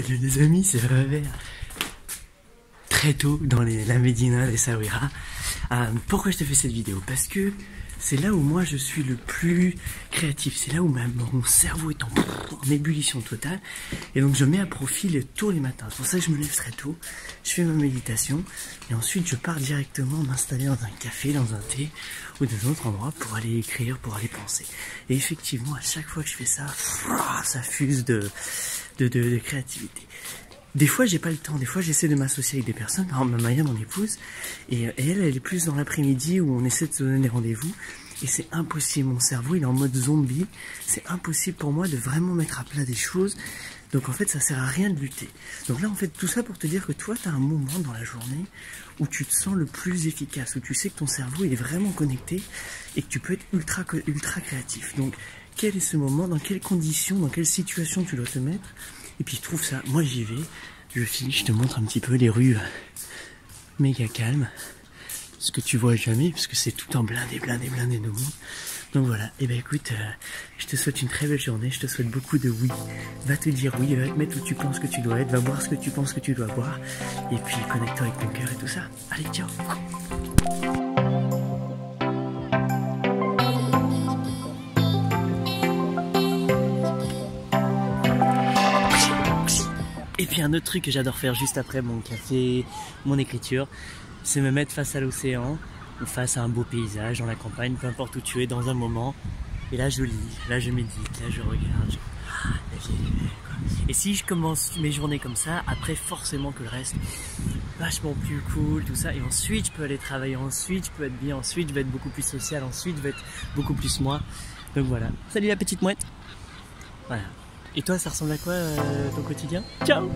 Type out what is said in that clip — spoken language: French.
Salut les amis, c'est Revers. Très tôt dans la Médina des Saouira. Pourquoi je te fais cette vidéo? Parce que c'est là où moi je suis le plus créatif. C'est là où mon cerveau est en ébullition totale. Et donc je mets à profit tous les matins. C'est pour ça que je me lève très tôt. Je fais ma méditation. Et ensuite je pars directement m'installer dans un café, dans un thé ou dans un autre endroit pour aller écrire, pour aller penser. Et effectivement, à chaque fois que je fais ça, ça fuse de créativité. Des fois j'ai pas le temps, des fois j'essaie de m'associer avec des personnes, par exemple Maya, mon épouse, et elle est plus dans l'après-midi où on essaie de se donner des rendez-vous, et c'est impossible, mon cerveau il est en mode zombie, c'est impossible pour moi de vraiment mettre à plat des choses, donc en fait ça sert à rien de lutter. Donc là en fait tout ça pour te dire que toi tu as un moment dans la journée où tu te sens le plus efficace, où tu sais que ton cerveau il est vraiment connecté, et que tu peux être ultra créatif. Donc quel est ce moment, dans quelles conditions, dans quelle situation tu dois te mettre? Et puis je trouve ça, moi j'y vais, je file, je te montre un petit peu les rues méga calmes, ce que tu vois jamais, parce que c'est tout en blindé de monde. Donc voilà, et ben écoute, je te souhaite une très belle journée, je te souhaite beaucoup de oui. Va te dire oui, va te mettre où tu penses que tu dois être, va boire ce que tu penses que tu dois boire, et puis connecte-toi avec ton cœur et tout ça. Allez, ciao! Et puis un autre truc que j'adore faire juste après mon café, mon écriture, c'est me mettre face à l'océan ou face à un beau paysage dans la campagne, peu importe où tu es dans un moment. Et là je lis, là je médite, là je regarde, la vie elle est belle, quoi. Et si je commence mes journées comme ça, après forcément que le reste, vachement plus cool, tout ça. Et ensuite je peux aller travailler, ensuite je peux être bien, ensuite je vais être beaucoup plus social, ensuite je vais être beaucoup plus moi. Donc voilà, salut la petite mouette. Voilà. Et toi, ça ressemble à quoi ton quotidien? Ciao!